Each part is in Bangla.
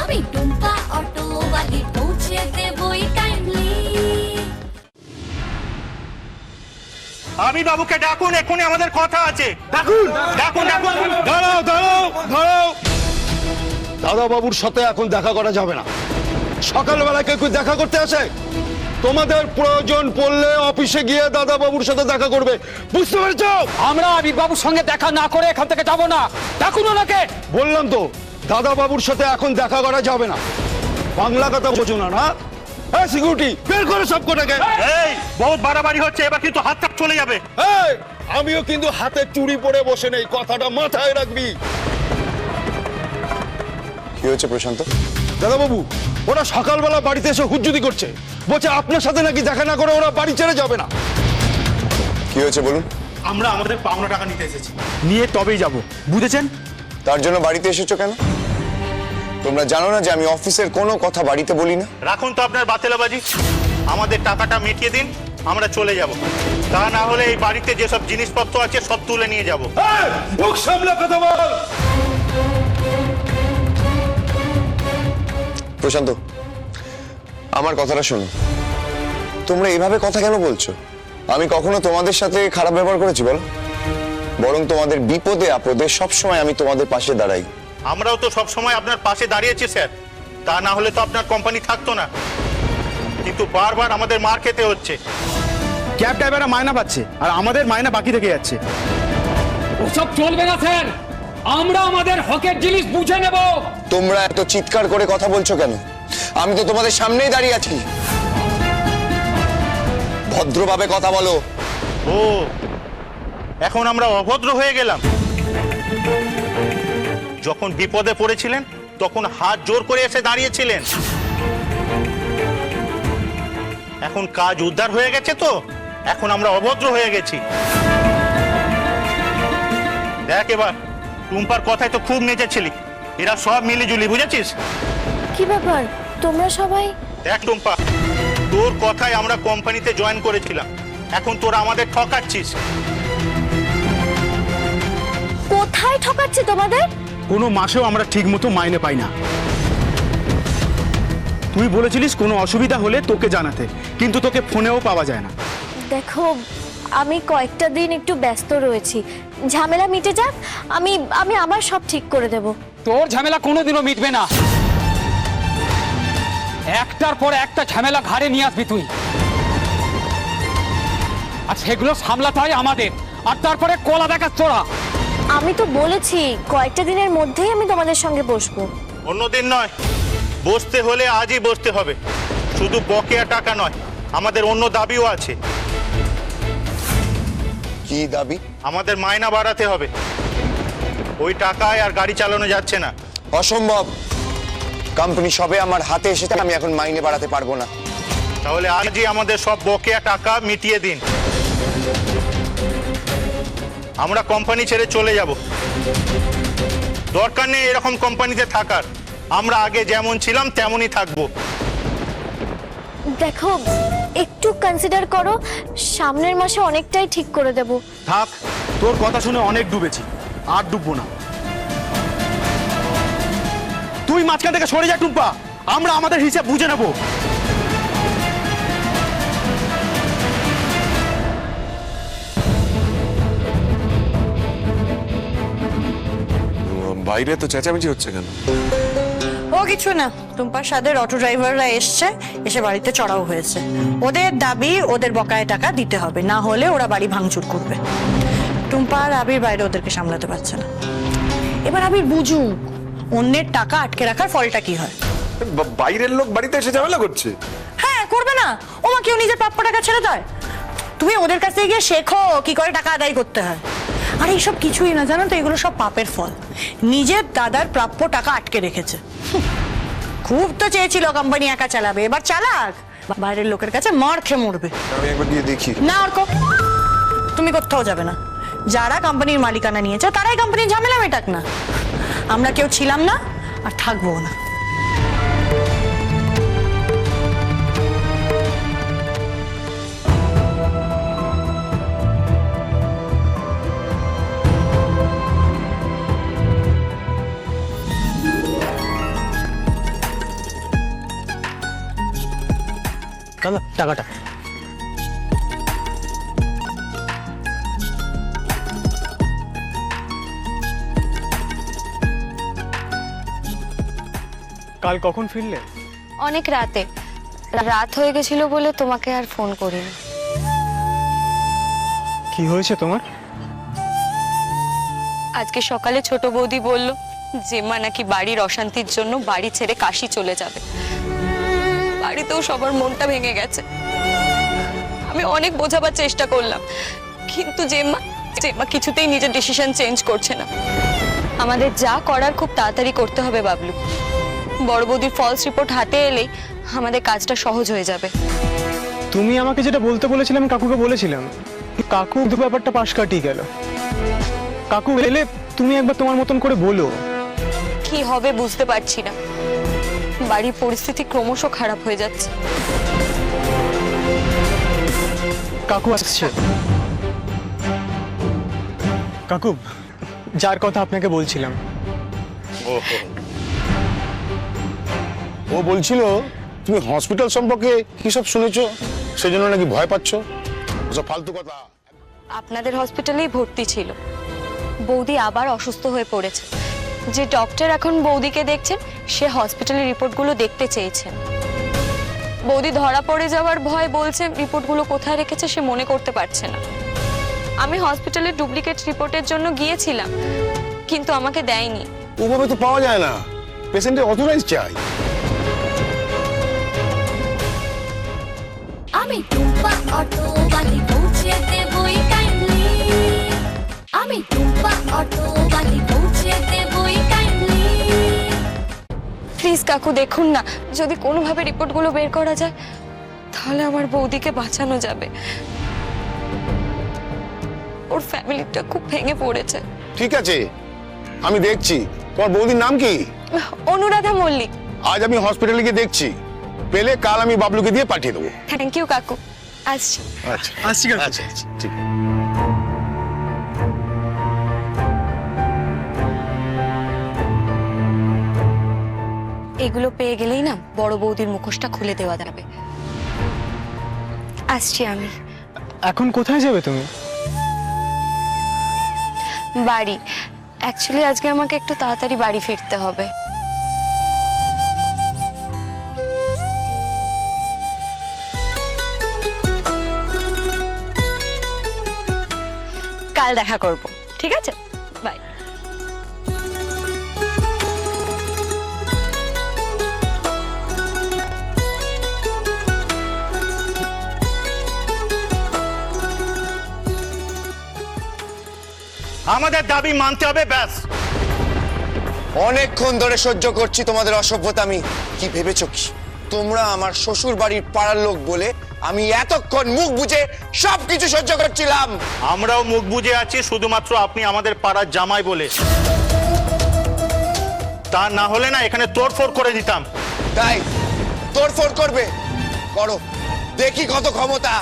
আমি টুম্পা অটোওয়ালি পৌঁছে দেবই টাইমলি। আমি বাবুকে ডাকুন, এক্ষুনি আমাদের কথা আছে। ডাকুন ডাকুন ডাকুন। দাঁড়াও দাঁড়াও দাঁড়াও, দাদা বাবুর সাথে এখন দেখা করা যাবে না। সকালবেলা কেউ দেখা করতে আসে? তোমাদের প্রয়োজন পড়লে অফিসে গিয়ে দাদা বাবুর সাথে দেখা করবে, বুঝতে পেরেছো? আমরা আবির বাবুর সঙ্গে দেখা না করে এখান থেকে যাব না। ডাকুন ওনাকে। বললাম তো দাদা বাবুর সাথে এখন দেখা করা যাবে না। বাংলা কথা বোঝো না না? এই সিকিউরিটি বের করে সব কটাকে। এই বহুত বাড়াবাড়ি হচ্ছে, এবার কিন্তু হাত কাপ চলে যাবে। এই, আমিও কিন্তু হাতে চুড়ি পরে বসে নেই, কথাটা মাথায় রাখবি। কি হয়েছে প্রশান্ত? দাদা বাবু, ওরা সকালবেলা বাড়িতে এসে হুজ্জুতি করছে, বলছে আপনার সাথে নাকি দেখা না করে ওরা বাড়ি ছেড়ে যাবে না। কি হয়েছে বলুন। আমরা আমাদের পাওনা টাকা নিতে এসেছি, নিয়ে তবেই যাব, বুঝেছেন? তার জন্য বাড়িতে এসেছো কেন? তোমরা জানো না যে আমি অফিসের কোনো কথা বাড়িতে বলি না? রাখুন তো আপনার বাতেলাবাজি, আমাদের টাকাটা মিটিয়ে দিন, আমরা চলে যাব। তা না হলে এই বাড়িতে যেসব জিনিসপত্র আছে সব তুলে নিয়ে যাব। এই, মুখ সামলে কথা বল। প্রশান্ত, আমার কথাটা শোনো। তোমরা এইভাবে কথা কেন বলছো? আমি কখনো তোমাদের সাথে খারাপ ব্যবহার করেছি বলো? বরং তোমাদের বিপদে আপদে সবসময় আমি তোমাদের পাশে দাঁড়াই। আমরাও তো সব সময় আপনার পাশে দাঁড়িয়েছি স্যার, তা না হলে তো আপনার কোম্পানি থাকতো না। কিন্তু বারবার আমাদের মার খেতে হচ্ছে। ক্যাব ড্রাইভাররা মায়না পাচ্ছে আর আমাদের মায়না বাকি থেকে যাচ্ছে। ওসব চলবে না স্যার, আমরা আমাদের হকের জিনিস বুঝে নেব। তোমরা এত চিৎকার করে কথা বলছো কেন? আমি তো তোমাদের সামনেই দাঁড়িয়ে আছি। ভদ্রভাবে কথা বলো। ও, এখন আমরা অভদ্র হয়ে গেলাম? যখন বিপদে পড়েছিলেন তখন হাত জোর করে এসে দাঁড়িয়েছিলেন, এখন কাজ উদ্ধার হয়ে গেছে তো এখন আমরা অভদ্র হয়ে গেছি। দেখ এবার, টুম্পার কথায় তো খুব নেচেছিলি, এরা সব মিলিজুলি, বুঝেছিস? কি ব্যাপার তোমরা সবাই? দেখ টুম্পা, তোর কথায় আমরা কোম্পানিতে জয়েন করেছিলাম, এখন তোরা আমাদের ঠকাচ্ছিস। কোথায় ঠকাচ্ছে তোমাদের? কোনো মাসেও আমরা ঠিক মতো মাইনে পাই না। তুই বলেছিলিস কোনো অসুবিধা হলে তোকে জানাতে, কিন্তু তোকে ফোনেও পাওয়া যায় না। দেখো, আমি কয়েকটা দিন একটু ব্যস্ত রয়েছি, ঝামেলা মিটে যাক, আমি আমি আবার সব ঠিক করে দেব। তোর ঝামেলা কোনোদিনও মিটবে না। একটার পর একটা ঝামেলা ঘাড়ে নিয়ে আসবি তুই, আর সেগুলো সামলাতে হয় আমাদের। আর তারপরে কলা দেখাস তোরা। আমি তো বলেছি কয়েকটা দিনের মধ্যেই আমি তোমাদের সঙ্গে বসবো। অন্যদিন নয়, বসতে হলে আজই বসতে হবে। শুধু বকেয়া টাকা নয়, আমাদের অন্য দাবিও আছে। কি দাবি? আমাদের মাইনা বাড়াতে হবে, ওই টাকায় আর গাড়ি চালানো যাচ্ছে না। অসম্ভব। কোম্পানি সবে আমার হাতে এসেছে, আমি এখন মাইনে বাড়াতে পারবো না। তাহলে আজই আমাদের সব বকেয়া টাকা মিটিয়ে দিন, আমরা কোম্পানি ছেড়ে চলে যাব। দরকার নেই এরকম কোম্পানিতে থাকার, আমরা আগে যেমন ছিলাম তেমনই থাকবো। দেখো, একটু কনসিডার করো, সামনের মাসে অনেকটাই ঠিক করে দেব। থাক, তোর কথা শুনে অনেক ডুবেছি, আর ডুববো না। তুই মাঝখান থেকে সরে যা টুম্পা, আমরা আমাদের হিসাব বুঝে নেব। বাইরে তো চেঁচামেচি হচ্ছে কেন? ও কিছু না, টুম্পার সাদের অটো ড্রাইভাররা এসছে, এসে বাড়িতে চড়াও হয়েছে। ওদের দাবি ওদের বকায়া টাকা দিতে হবে, না হলে ওরা বাড়ি ভাঙচুর করবে। টুম্পা আর আবির বাইরে ওদেরকে সামলাতে পারছে না। এবার আবির বুঝুক অন্যের টাকা আটকে রাখার ফলটা কি হয়। বাইরের লোক বাড়িতে এসে ঝামেলা করছে। হ্যাঁ, করবে না? ওমা কেউ নিজের প্রাপ্য টাকা ছেড়ে দেয়? তুমি ওদের কাছে গিয়ে শেখো কি করে টাকা আদায় করতে হয়। আর এইসব কিছুই না, জানো তো, এগুলো সব পাপের ফল। নিজের দাদার প্রাপ্য টাকা আটকে রেখেছে। খুব তো চেয়েছিল কোম্পানি একা চালাবে, এবার চালাক, বাইরের লোকের কাছে মার খেয়ে মরবে। আমি একবার গিয়ে দেখি। না অর্ক, তুমি কোথাও যাবে না। যারা কোম্পানির মালিকানা নিয়েছে তারাই কোম্পানির ঝামেলা মেটাক না। আমরা কেউ ছিলাম না আর থাকবো না। দাদা টাকাটা। কাল কখন ফিরলে? অনেক রাতে, রাত হয়ে গেছিল বলে তোমাকে আর ফোন করিনি। কি হয়েছে তোমার? আজকে সকালে ছোট বৌদি বলল জেম্মা নাকি বাড়ির অশান্তির জন্য বাড়ি ছেড়ে কাশি চলে যাবে। বাড়িতেও সবার মনটা ভেঙে গেছে। আমি অনেক বোঝাবার চেষ্টা করলাম, কিন্তু জেম্মা কিছুতেই নিজের ডিসিশন চেঞ্জ করছে না। আমাদের যা করার খুব তাড়াতাড়ি করতে হবে বাবলু। বড় বৌদির ফলস রিপোর্ট হাতে এলেই আমাদের কাজটা সহজ হয়ে যাবে। তুমি আমাকে যেটা বলতে বলেছিলে আমি কাকুকে বলেছিলাম, কাকু দু ব্যাপারটা পাশ কাটিয়ে গেল। কাকু এলে তুমি একবার তোমার মতন করে বলো। কি হবে বুঝতে পারছি না, বাড়ির পরিস্থিতি ক্রমশ খারাপ হয়ে যাচ্ছে। কাকু আসছে। কাকু, যার কথা আপনাকে বলছিলাম। ও বলছিল তুমি হসপিটাল সম্পর্কে কি সব শুনেছো, সেজন্য নাকি ভয় পাচ্ছ। ওসব ফালতু কথা। আপনাদের হসপিটালেই ভর্তি ছিল। বৌদি আবার অসুস্থ হয়ে পড়েছে। যে ডক্টর এখন বৌদিকে দেখছেন সে হসপিটালের রিপোর্টগুলো দেখতে চেয়েছেন। বৌদি ধরা পড়ে যাওয়ার ভয় বলছে রিপোর্টগুলো কোথায় রেখেছে সে মনে করতে পারছে না। আমি হসপিটালের ডুপ্লিকেট রিপোর্টের জন্য গিয়েছিলাম, কিন্তু আমাকে দেয়নি। ওভাবে তো পাওয়া যায় না, পেশেন্টের অথরাইজ চাই। আমি টুম্পা অটো বালি পৌঁছে দেবই কাইন্ডলি। আমি টুম্পা অটো বালি পৌঁছে দেবই কাইন্ডলি। প্লিজ কাকু দেখুন না, যদি কোনোভাবে রিপোর্টগুলো বের করা যায় তাহলে আমার বৌদিকে বাঁচানো যাবে। ওর ফ্যামিলিটা খুব ভেঙে পড়েছে। ঠিক আছে, আমি দেখছি। তোমার বৌদির নাম কি? অনুরাধা মল্লিক। আজ আমি হসপিটালে গিয়ে দেখছি, পেলে কাল আমি বাবলুকে দিয়ে পাঠিয়ে দেবো। থ্যাংক ইউ কাকু, আসছি। আচ্ছা আসছি কাকু। আচ্ছা আচ্ছা, ঠিক। এগুলো পেয়ে গেলেই না বড় বৌদির মুখোশটা খুলে দেওয়া যাবে। আসছি আমি। এখন কোথায় যাবে তুমি? বাড়ি। অ্যাকচুয়ালি আজকে আমাকে একটু তাড়াতাড়ি বাড়ি ফিরতে হবে। কাল দেখা করব, ঠিক আছে? বাই। আমাদের দাবি মানতে হবে, ব্যাস। অনেকক্ষণ ধরে সহ্য করছি তোমাদের অসভ্যতামি। কি ভেবেছো কি তোমরা আমার শ্বশুর বাড়ির পাড়ার লোক বলে আমি এতক্ষণ মুখ বুজে সবকিছু সহ্য করছিলাম? আমরাও মুখ বুজে আছি শুধুমাত্র আপনি আমাদের পাড়ার জামাই বলে। তা না হলে না এখানে তোড়ফোড় করে দিতাম। তাই তোড়ফোড় করবে, করো, দেখি কত ক্ষমতা।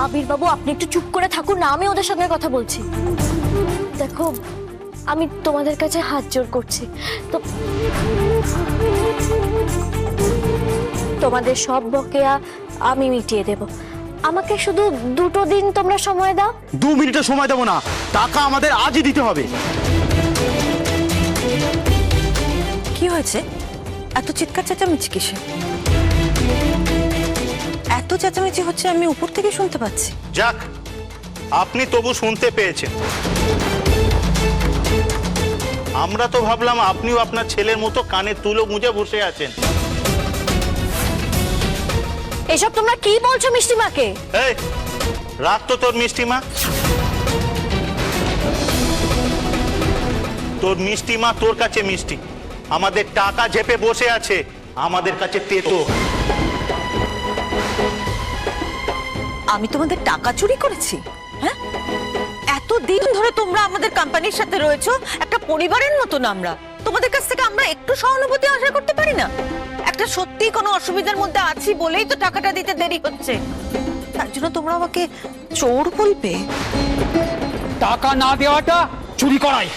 আবির বাবু, আপনি একটু চুপ করে থাকুন না, আমি ওদের সঙ্গে কথা বলছি। দেখো, আমি তোমাদের কাছে হাত জোড় করছি, তো তোমাদের সব বকেয়া আমি মিটিয়ে দেব। আমাকে শুধু 2 দিন তোমরা সময় দাও। 2 মিনিটের সময় দেবো না, টাকা আমাদের আজই দিতে হবে। কি হয়েছে? এত চিৎকার চেঁচামেচি কিসে? এত চেঁচামেচি হচ্ছে আমি উপর থেকে শুনতে পাচ্ছি। যাক, আপনি তবু শুনতে পেয়েছেন। আমরা তো ভাবলাম আপনিও আপনার ছেলের মতো কানে তুলো গুঁজে বসে আছেন। এসব তোমরা কি বলছো মিষ্টিমাকে? এই, রাখ তো তোর মিষ্টিমা। তোর মিষ্টিমা তোর কাছে মিষ্টি, আমাদের টাকা চেপে বসে আছে, আমাদের কাছে তেতো। আমি তোমাদের টাকা চুরি করেছি? হ্যাঁ, এতদিন ধরে তোমরা আমাদের কোম্পানির সাথে রয়েছো, একটা পরিবারের মতন। আমরা তোমাদের কাছ থেকে আমরা একটু সহানুভূতি আশা করতে পারি না? একটা সত্যি কোনো অসুবিধার মধ্যে আছি বলেই তো টাকাটা দিতে দেরি হচ্ছে, তার জন্য তোমরা আমাকে চোর বলবে? টাকা না দেওয়াটা চুরি করাই।